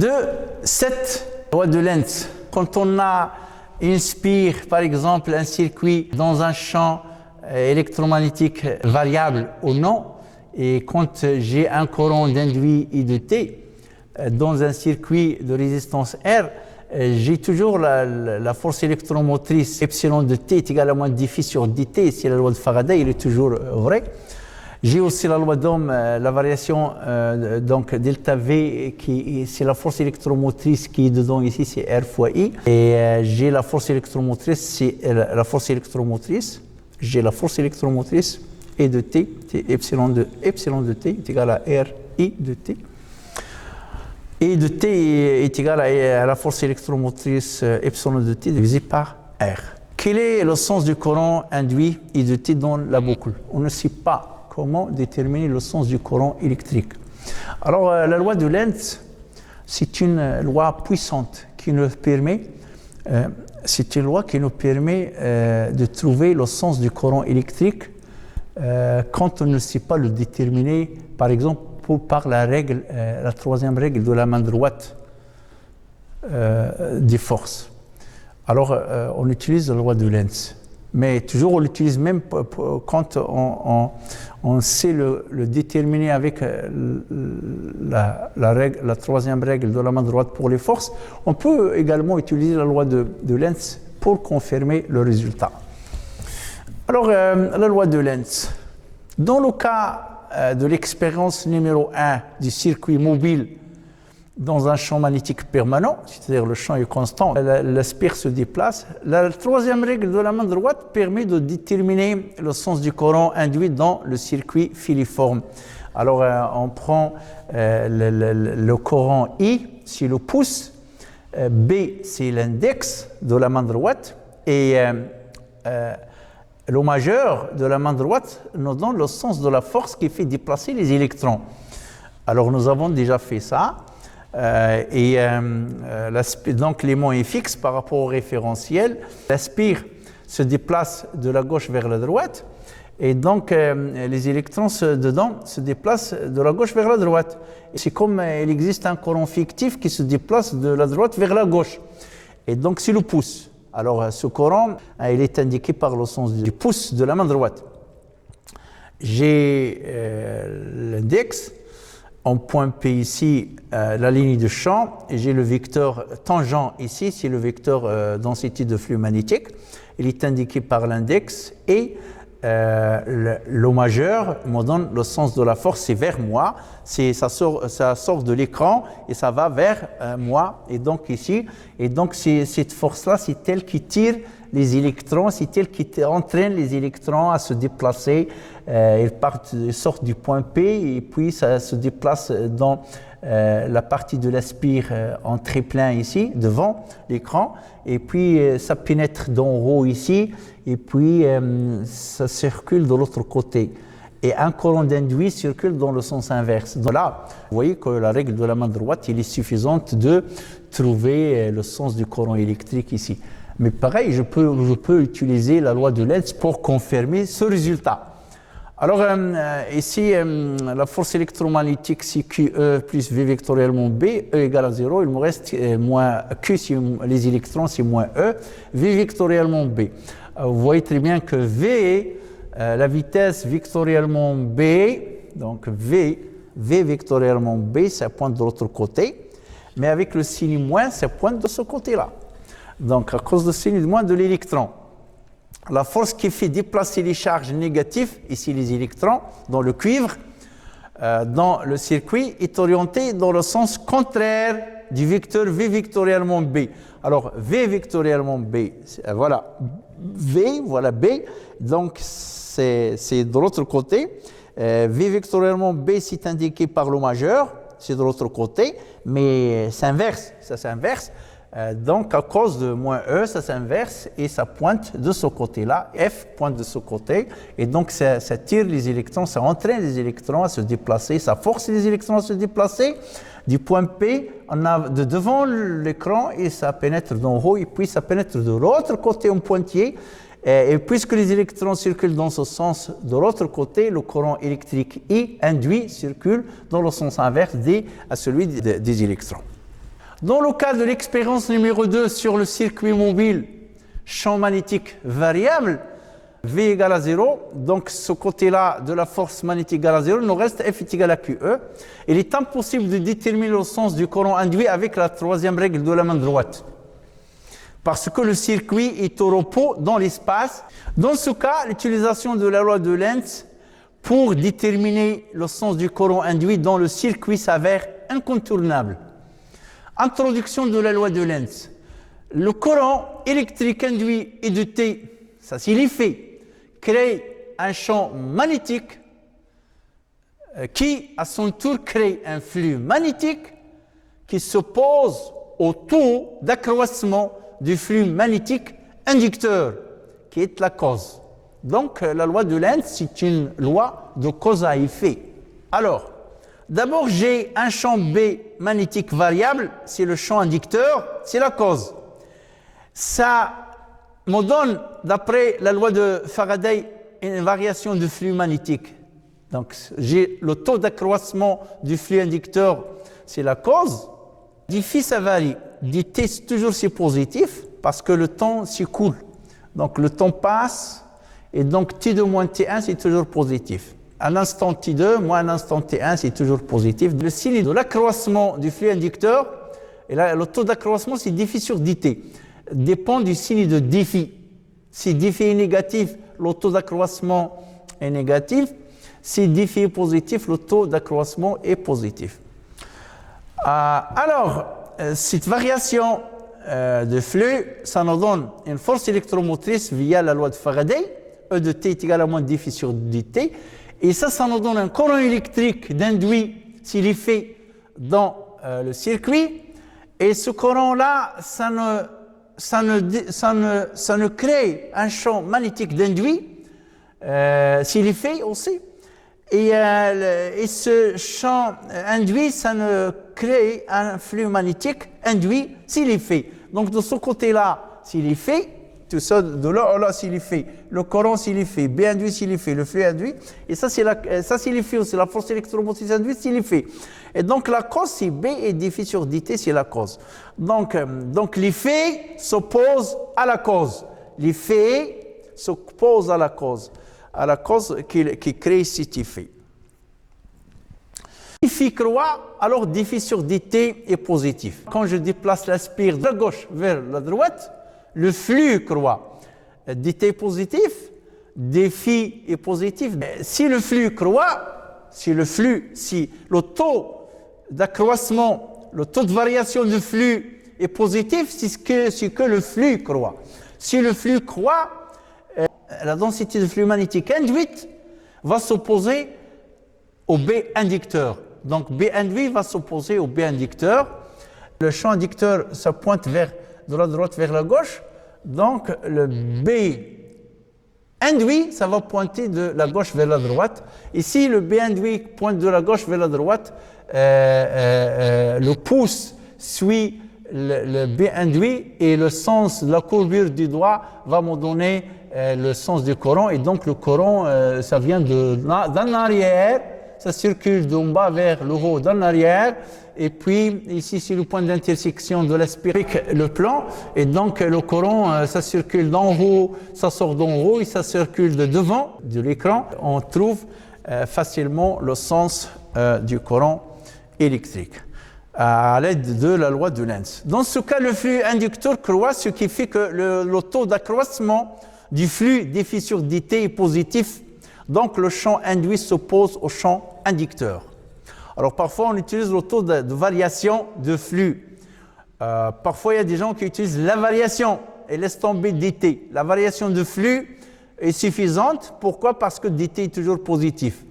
de cette loi de Lenz. Quand on inspire, par exemple, un circuit dans un champ électromagnétique variable ou non, et quand j'ai un courant d'induit I de T dans un circuit de résistance R, j'ai toujours la force électromotrice epsilon de T est égale à moins dφ sur dt. C'est la loi de Faraday, il est toujours vrai. J'ai aussi la loi d'Ohm, la variation donc delta V, c'est la force électromotrice qui est dedans ici, c'est R fois I. Et j'ai la force électromotrice, c'est la force électromotrice. J'ai la force électromotrice E de T, epsilon de T est égal à R I de T. E de T est égal à la force électromotrice epsilon de T divisé par R. Quel est le sens du courant induit I de T dans la boucle? On ne sait pas comment déterminer le sens du courant électrique. Alors, la loi de Lenz, c'est une loi puissante qui nous permet, de trouver le sens du courant électrique quand on ne sait pas le déterminer, par exemple, par la règle, la troisième règle de la main droite des forces. Alors, on utilise la loi de Lenz. Mais toujours, on l'utilise même quand on sait le déterminer avec la troisième règle de la main droite pour les forces. On peut également utiliser la loi de Lenz pour confirmer le résultat. Alors, la loi de Lenz. Dans le cas de l'expérience numéro 1 du circuit mobile dans un champ magnétique permanent, c'est-à-dire le champ est constant, la spire se déplace. La troisième règle de la main droite permet de déterminer le sens du courant induit dans le circuit filiforme. Alors, on prend le courant I, c'est le pouce, B, c'est l'index de la main droite, et le majeur de la main droite nous donne le sens de la force qui fait déplacer les électrons. Alors, nous avons déjà fait ça. Donc l'aimant est fixe par rapport au référentiel. La spire se déplace de la gauche vers la droite et donc les électrons dedans se déplacent de la gauche vers la droite. C'est comme il existe un courant fictif qui se déplace de la droite vers la gauche. Et donc c'est le pouce. Alors ce courant, il est indiqué par le sens du pouce de la main droite. J'ai l'index. En point P ici, la ligne de champ, et j'ai le vecteur tangent ici, c'est le vecteur densité de flux magnétique. Il est indiqué par l'index et le majeur me donne le sens de la force, c'est vers moi, ça sort de l'écran et ça va vers moi, et donc ici, et donc cette force-là, c'est elle qui tire les électrons, c'est elle qui entraîne les électrons à se déplacer. Ils sortent du point P et puis ça se déplace dans la partie de la spire en tréplin ici, devant l'écran, et puis ça pénètre d'en haut ici, et puis ça circule de l'autre côté. Et un courant d'induit circule dans le sens inverse. Donc là, vous voyez que la règle de la main droite, il est suffisante de trouver le sens du courant électrique ici. Mais pareil, je peux utiliser la loi de Lenz pour confirmer ce résultat. Alors ici, la force électromagnétique, c'est QE plus V vectoriellement B, E égale à 0, il me reste moins Q, si les électrons, c'est moins E, V vectoriellement B. Vous voyez très bien que V, la vitesse vectoriellement B, donc V vectoriellement B, ça pointe de l'autre côté, mais avec le signe moins, ça pointe de ce côté-là. Donc, à cause du signe moins de l'électron. La force qui fait déplacer les charges négatives, ici les électrons, dans le cuivre, dans le circuit, est orientée dans le sens contraire du vecteur V vectoriellement B. Alors, V vectoriellement B, voilà V, voilà B, donc c'est de l'autre côté. V vectoriellement B, c'est indiqué par le majeur, c'est de l'autre côté, mais s'inverse, ça s'inverse. Donc, à cause de moins E, ça s'inverse et ça pointe de ce côté-là. F pointe de ce côté. Et donc, ça tire les électrons, ça entraîne les électrons à se déplacer, ça force les électrons à se déplacer du point P de devant l'écran et ça pénètre d'en haut et puis ça pénètre de l'autre côté en pointillé. Et puisque les électrons circulent dans ce sens de l'autre côté, le courant électrique I induit circule dans le sens inverse à celui des électrons. Dans le cas de l'expérience numéro 2 sur le circuit mobile, champ magnétique variable, V égale à 0, donc ce côté-là de la force magnétique égale à 0, il nous reste F est égal à QE. Il est impossible de déterminer le sens du courant induit avec la troisième règle de la main droite, parce que le circuit est au repos dans l'espace. Dans ce cas, l'utilisation de la loi de Lenz pour déterminer le sens du courant induit dans le circuit s'avère incontournable. Introduction de la loi de Lenz. Le courant électrique induit et de T, ça c'est l'effet, crée un champ magnétique qui, à son tour, crée un flux magnétique qui s'oppose au taux d'accroissement du flux magnétique inducteur, qui est la cause. Donc, la loi de Lenz, c'est une loi de cause à effet. Alors, d'abord, j'ai un champ B magnétique variable, c'est le champ inducteur, c'est la cause. Ça me donne, d'après la loi de Faraday, une variation du flux magnétique. Donc, j'ai le taux d'accroissement du flux inducteur, c'est la cause. D'ici, ça varie. Dt, c'est toujours c'est positif, parce que le temps s'écoule. Donc, le temps passe, et donc T2 moins T1, c'est toujours positif. Un instant T2 moins un instant T1, c'est toujours positif. Le signe de l'accroissement du flux inducteur, et là, le taux d'accroissement, c'est dφ sur dt, dépend du signe de dφ. Si dφ est négatif, le taux d'accroissement est négatif. Si dφ est positif, le taux d'accroissement est positif. Alors, cette variation de flux, ça nous donne une force électromotrice via la loi de Faraday. E de t est égal à moins dφ sur dt. Et ça nous donne un courant électrique d'induit s'il est fait dans le circuit. Et ce courant-là, ça ne crée un champ magnétique d'induit s'il est fait aussi. Et ce champ induit, ça ne crée un flux magnétique induit s'il est fait. Donc de ce côté-là, s'il est fait, tout ça, de là à là, s'il est fait, le courant s'il est fait, B induit s'il est fait, le flux induit, et ça s'il est fait aussi, la force électromotrice induite s'il est fait. Et donc la cause, c'est B et dφ sur dt, c'est la cause. Donc l'effet s'oppose à la cause. L'effet s'oppose à la cause qui crée cet effet. Dφ croît, alors dφ sur dt est positif. Quand je déplace la spire de la gauche vers la droite, le flux croît. dt est positif, dφ est positif. Si le flux croît, si le taux d'accroissement, le taux de variation du flux est positif, c'est que le flux croît. Si le flux croît, la densité de flux magnétique induite va s'opposer au B inducteur. Donc B induit va s'opposer au B inducteur. Le champ inducteur, ça pointe de la droite vers la gauche. Donc le B induit, ça va pointer de la gauche vers la droite. Et si le B induit pointe de la gauche vers la droite, le pouce suit le B induit et le sens de la courbure du doigt va me donner le sens du courant. Et donc le courant, ça vient d'en arrière, ça circule d'en bas vers le haut, d'en arrière. Et puis ici c'est le point d'intersection de la spire, le plan. Et donc le courant, ça circule d'en haut, ça sort d'en haut et ça circule de devant de l'écran. On trouve facilement le sens du courant électrique à l'aide de la loi de Lenz. Dans ce cas, le flux inducteur croît, ce qui fait que le taux d'accroissement du flux dφ sur dt est positif. Donc le champ induit s'oppose au champ inducteur. Alors parfois on utilise le taux de variation de flux. Parfois il y a des gens qui utilisent la variation et laissent tomber dt. La variation de flux est suffisante. Pourquoi? Parce que dt est toujours positif.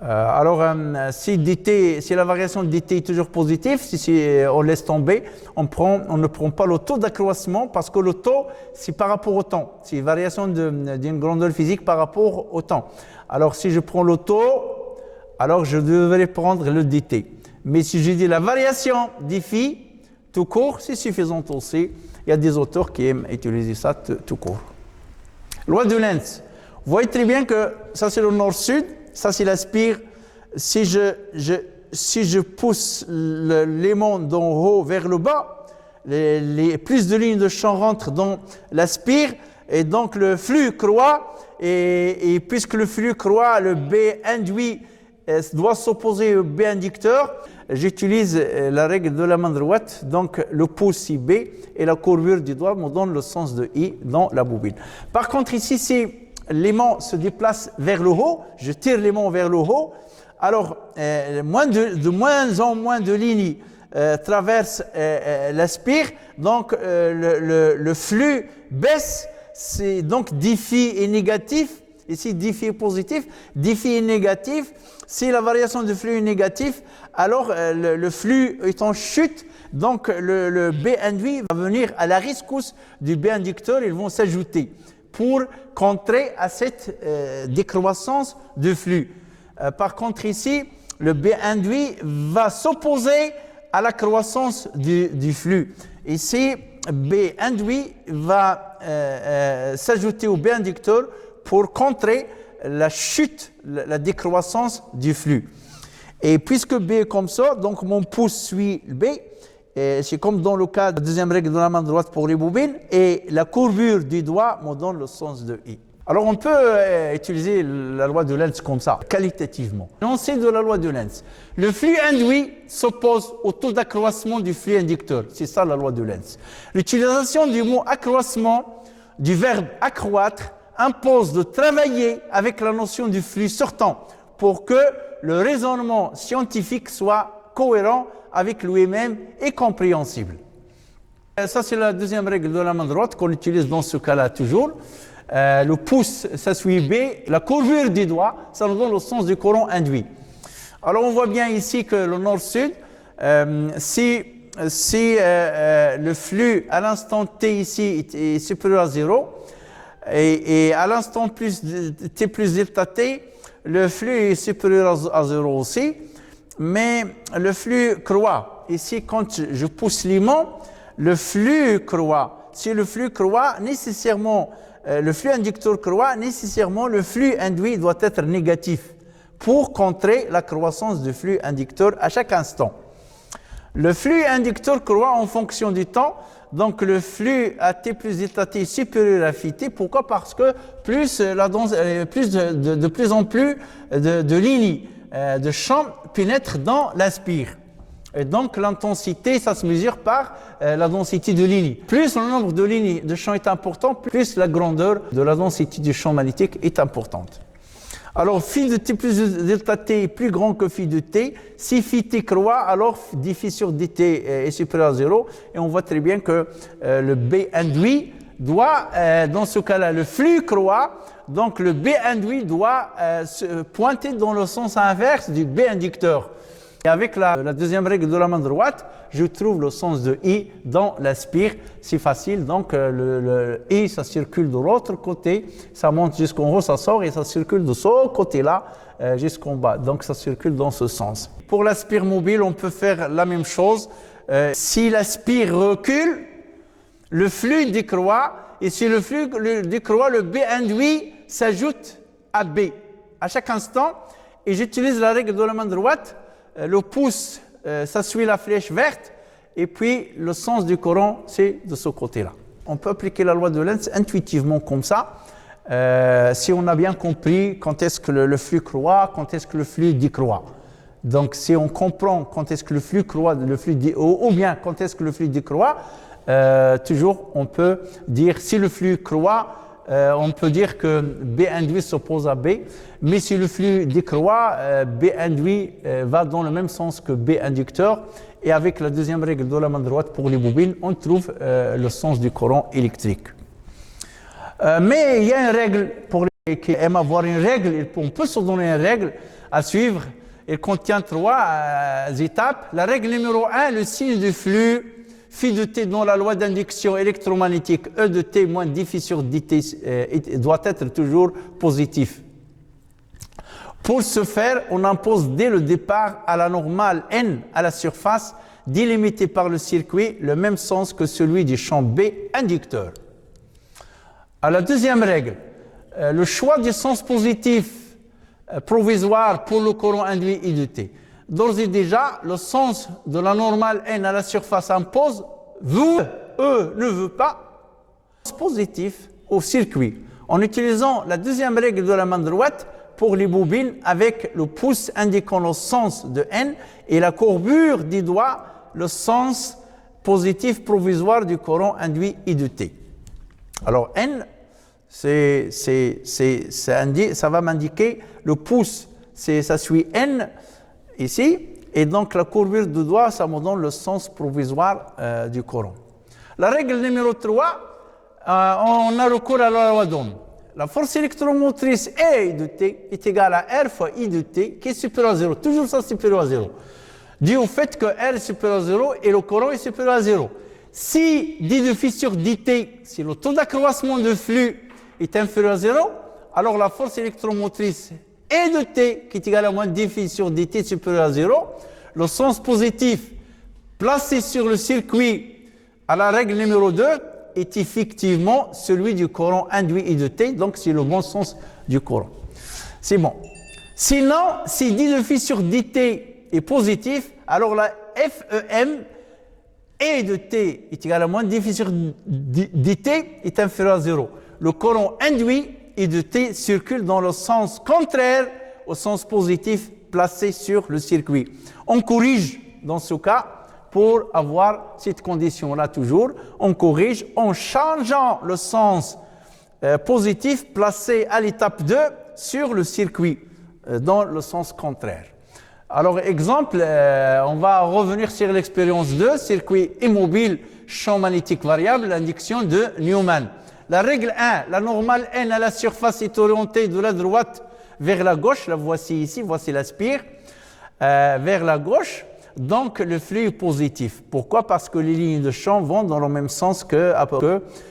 Si la variation de dt est toujours positive, si on laisse tomber, on ne prend pas le taux d'accroissement parce que le taux, c'est par rapport au temps. C'est une variation d'une grandeur physique par rapport au temps. Alors, si je prends le taux, alors je devrais prendre le dt. Mais si je dis la variation dφ, tout court, c'est suffisant aussi. Il y a des auteurs qui aiment utiliser ça tout court. Loi de Lenz. Vous voyez très bien que ça, c'est le nord-sud. Ça, c'est la spire. Si je si je pousse l'aimant d'en haut vers le bas, plus de lignes de champ rentrent dans l'aspire et donc le flux croît et puisque le flux croît, le B induit doit s'opposer au B inducteur. J'utilise la règle de la main droite, donc le pouce IB et la courbure du doigt me donne le sens de I dans la bobine. Par contre ici, si l'aimant se déplace vers le haut, je tire l'aimant vers le haut, alors de moins en moins de lignes traversent l'aspire, donc le flux baisse, c'est donc diffie et négatif. Ici, diffie est positif, diffie est négatif. Si la variation de flux est négative, alors le flux est en chute, donc le B induit va venir à la rescousse du B inducteur, ils vont s'ajouter pour contrer à cette décroissance de flux. Par contre ici, le B induit va s'opposer à la croissance du flux. Ici, B induit va s'ajouter au B inducteur pour contrer la chute, la décroissance du flux. Et puisque B est comme ça, donc mon pouce suit B, c'est comme dans le cas de la deuxième règle de la main droite pour les bobines, et la courbure du doigt me donne le sens de I. Alors on peut utiliser la loi de Lenz comme ça, qualitativement. On sait de la loi de Lenz. Le flux induit s'oppose au taux d'accroissement du flux inducteur. C'est ça la loi de Lenz. L'utilisation du mot accroissement, du verbe accroître, impose de travailler avec la notion du flux sortant pour que le raisonnement scientifique soit cohérent avec lui-même et compréhensible. Ça, c'est la deuxième règle de la main droite qu'on utilise dans ce cas-là toujours. Le pouce, ça suit B. La courbure du doigt, ça nous donne le sens du courant induit. Alors, on voit bien ici que le nord-sud, si le flux à l'instant T ici est supérieur à 0, et à l'instant T plus delta T, le flux est supérieur à 0 aussi, mais le flux croît. Ici, quand je pousse l'aimant, le flux croît. Si le flux croît, nécessairement, le flux inducteur croît, nécessairement le flux induit doit être négatif pour contrer la croissance du flux inducteur à chaque instant. Le flux inducteur croît en fonction du temps, donc le flux à T plus delta T est supérieur à phi T. Pourquoi? Parce que de plus en plus de lignes de champ pénètrent dans l'aspire. Et donc l'intensité, ça se mesure par la densité de lignes. Plus le nombre de lignes de champ est important, plus la grandeur de la densité du champ magnétique est importante. Alors, phi de T plus delta T est plus grand que phi de T. Si phi T croît, alors d phi sur dt est supérieur à 0. Et on voit très bien que le B induit doit, dans ce cas-là, le flux croît. Donc, le B induit doit se pointer dans le sens inverse du B inducteur. Et avec la deuxième règle de la main droite, je trouve le sens de I dans l'aspire. C'est facile, donc le I, ça circule de l'autre côté, ça monte jusqu'en haut, ça sort et ça circule de ce côté-là jusqu'en bas. Donc ça circule dans ce sens. Pour l'aspire mobile, on peut faire la même chose. Si l'aspire recule, le flux décroît, et si le flux décroît, le B induit s'ajoute à B à chaque instant. Et j'utilise la règle de la main droite. Le pouce, ça suit la flèche verte, et puis le sens du courant, c'est de ce côté-là. On peut appliquer la loi de Lenz intuitivement comme ça, si on a bien compris quand est-ce que le flux croît, quand est-ce que le flux décroît. Donc si on comprend quand est-ce que le flux croît, ou bien quand est-ce que le flux décroît, toujours on peut dire si le flux croît, on peut dire que B induit s'oppose à B, mais si le flux décroît, B induit va dans le même sens que B inducteur, et avec la deuxième règle de la main droite pour les bobines, on trouve le sens du courant électrique. Mais il y a une règle, pour les qui aiment avoir une règle, on peut se donner une règle à suivre, elle contient 3 étapes. La règle numéro 1, le signe du flux, phi de T dans la loi d'induction électromagnétique, E de T moins d phi sur dt doit être toujours positif. Pour ce faire, on impose dès le départ à la normale N à la surface, délimitée par le circuit, le même sens que celui du champ B inducteur. À la deuxième règle, le choix du sens positif provisoire pour le courant induit I de T. d'ores et déjà, le sens de la normale N à la surface impose veut, ne veut pas, positif au circuit, en utilisant la deuxième règle de la main droite pour les bobines avec le pouce indiquant le sens de N et la courbure du doigt, le sens positif provisoire du courant induit I de T. Alors N, ça va m'indiquer le pouce, ça suit N ici, et donc la courbure du doigt, ça me donne le sens provisoire du courant. La règle numéro 3, on a recours à la loi d'Ohm. La force électromotrice E de T est égale à R fois I de T qui est supérieur à 0. Toujours ça supérieur à 0. Dû au fait que R est supérieur à 0 et le courant est supérieur à 0. Si d de phi sur dt, si le taux d'accroissement de flux est inférieur à 0, alors la force électromotrice E de T qui est égale à moins d phi sur dt supérieur à 0, le sens positif placé sur le circuit à la règle numéro 2 est effectivement celui du courant induit I de T, donc c'est le bon sens du courant. C'est bon. Sinon, si d de phi sur dt est positif, alors la FEM E de T est égal à moins d phi sur dt est inférieur à 0. Le courant induit I de T circule dans le sens contraire au sens positif placé sur le circuit. On corrige dans ce cas pour avoir cette condition-là toujours. On corrige en changeant le sens positif placé à l'étape 2 sur le circuit dans le sens contraire. Alors, exemple, on va revenir sur l'expérience 2, circuit immobile, champ magnétique variable, l'indication de Newman. La règle 1, la normale N à la surface est orientée de la droite vers la gauche, la voici ici, voici la spire, vers la gauche, donc le flux est positif. Pourquoi? Parce que les lignes de champ vont dans le même sens que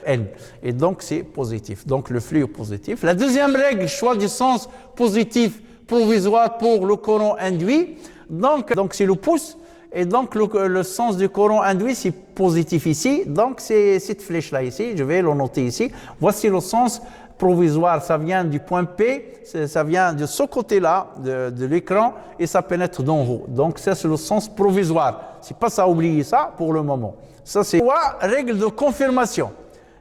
N, et donc c'est positif, donc le flux est positif. La deuxième règle, choix du sens positif provisoire pour le courant induit, donc c'est le pouce, et donc le sens du courant induit c'est positif ici, donc c'est cette flèche là ici, je vais le noter ici. Voici le sens provisoire, ça vient du point P, ça vient de ce côté là de l'écran et ça pénètre d'en haut, donc ça c'est le sens provisoire. C'est pas ça, oublier ça pour le moment. Ça c'est trois règles de confirmation.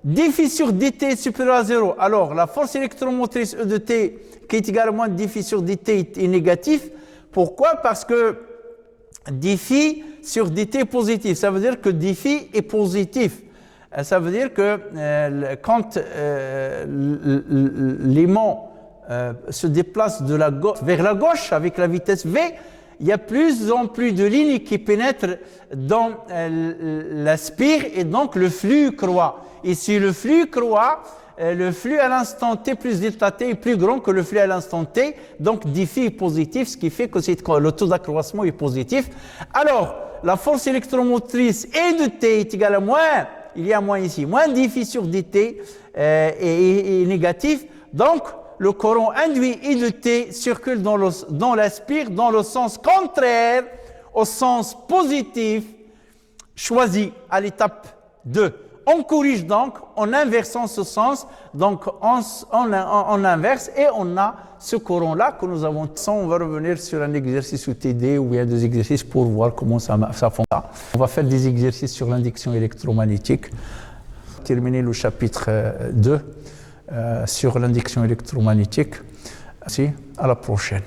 d phi sur dt supérieur à 0, alors la force électromotrice E de T qui est égale à moins d phi sur dt est négatif. Pourquoi? Parce que d phi sur dt est positif, ça veut dire que d phi est positif. Ça veut dire que quand l'aimant se déplace de la gauche vers la gauche avec la vitesse v, il y a plus en plus de lignes qui pénètrent dans la spire et donc le flux croît. Et si le flux croît, le flux à l'instant t plus delta t est plus grand que le flux à l'instant t, donc d phi est positif, ce qui fait que le taux d'accroissement est positif. Alors, la force électromotrice E de t est égale à moins, il y a moins ici, moins d phi sur dt est négatif, donc le courant induit I de t circule dans la spire dans le sens contraire au sens positif choisi à l'étape 2. On corrige donc en inversant ce sens, donc on inverse et on a ce courant-là que nous avons. On va revenir sur un exercice UTD ou bien des exercices pour voir comment ça fonctionne. On va faire des exercices sur l'induction électromagnétique. Terminer le chapitre 2 sur l'induction électromagnétique. Merci, à la prochaine.